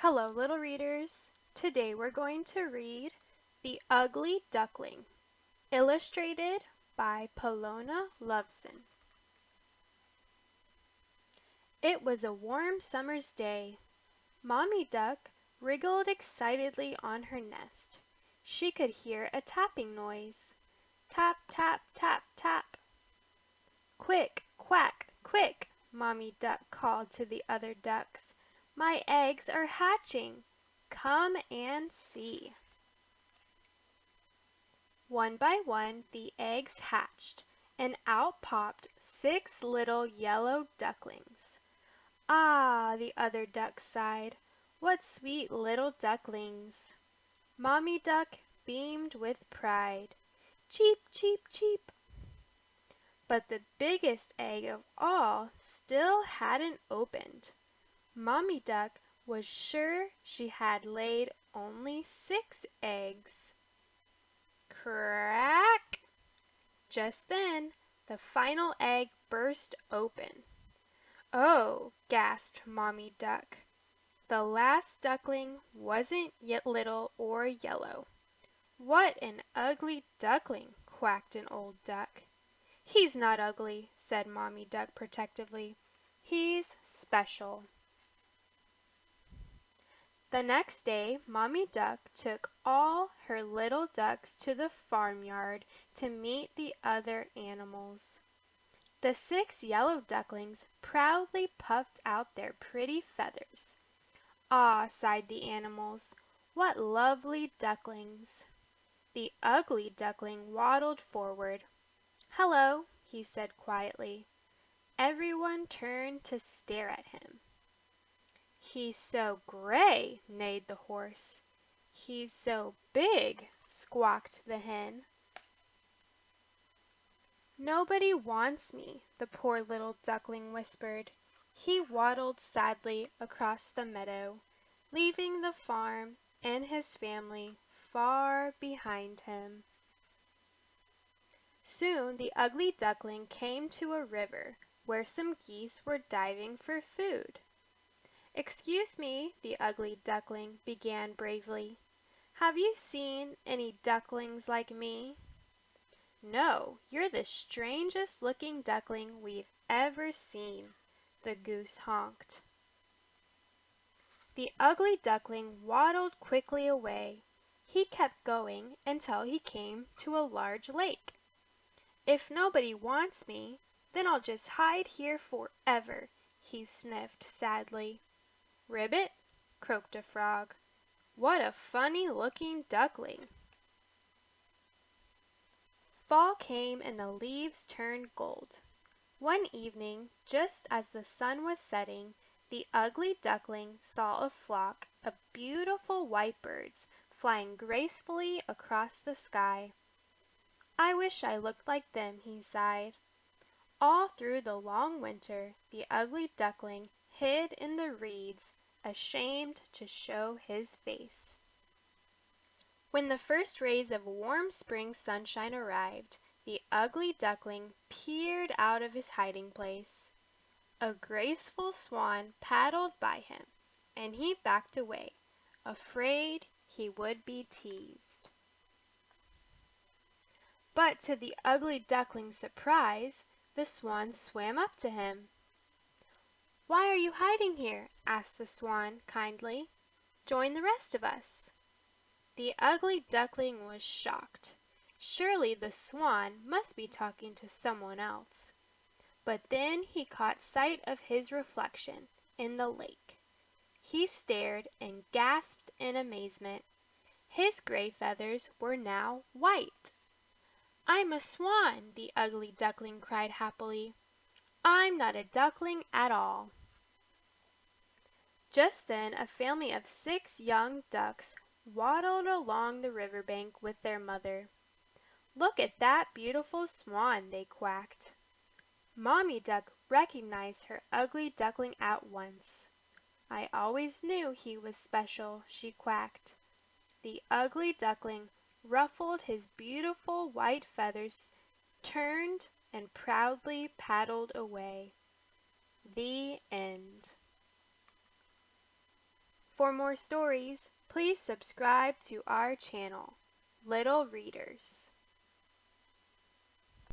Hello, little readers. Today we're going to read The Ugly Duckling, illustrated by Polona Loveson. It was a warm summer's day. Mommy Duck wriggled excitedly on her nest. She could hear a tapping noise. Tap, tap, tap, tap. Quick, quack, quick, Mommy Duck called to the other ducks. My eggs are hatching. Come and see. One by one the eggs hatched, and out popped 6 little yellow ducklings. Ah, the other ducks sighed. What sweet little ducklings! Mommy Duck beamed with pride. Cheep, cheep, cheep. But the biggest egg of all still hadn't opened. Mommy Duck was sure she had laid only 6 eggs. Crack! Just then, the final egg burst open. Oh, gasped Mommy Duck. The last duckling wasn't yet little or yellow. What an ugly duckling, quacked an old duck. He's not ugly, said Mommy Duck protectively. He's special. The next day Mommy Duck took all her little ducks to the farmyard to meet the other animals. The 6 yellow ducklings proudly puffed out their pretty feathers. Ah, sighed the animals, what lovely ducklings! The ugly duckling waddled forward. Hello, he said quietly. Everyone turned to stare at him. He's so gray, neighed the horse. He's so big, squawked the hen. Nobody wants me, the poor little duckling whispered. He waddled sadly across the meadow, leaving the farm and his family far behind him. Soon the ugly duckling came to a river where some geese were diving for food. Excuse me, the ugly duckling began bravely. Have you seen any ducklings like me? No, you're the strangest looking duckling we've ever seen, the goose honked. The ugly duckling waddled quickly away. He kept going until he came to a large lake. If nobody wants me, then I'll just hide here forever, he sniffed sadly. Ribbit, croaked a frog. What a funny-looking duckling. Fall came and the leaves turned gold. One evening, just as the sun was setting, the ugly duckling saw a flock of beautiful white birds flying gracefully across the sky. I wish I looked like them, he sighed. All through the long winter, the ugly duckling hid in the reeds, ashamed to show his face. When the first rays of warm spring sunshine arrived, the ugly duckling peered out of his hiding place. A graceful swan paddled by him, and he backed away, afraid he would be teased. But to the ugly duckling's surprise, the swan swam up to him. Why are you hiding here? Asked the swan kindly. Join the rest of us. The ugly duckling was shocked. Surely the swan must be talking to someone else. But then he caught sight of his reflection in the lake. He stared and gasped in amazement. His gray feathers were now white. I'm a swan, the ugly duckling cried happily. I'm not a duckling at all. Just then a family of 6 young ducks waddled along the riverbank with their mother. Look at that beautiful swan, they quacked. Mommy Duck recognized her ugly duckling at once. I always knew he was special, she quacked. The ugly duckling ruffled his beautiful white feathers, turned, and proudly paddled away. The end. For more stories, please subscribe to our channel, Little Readers.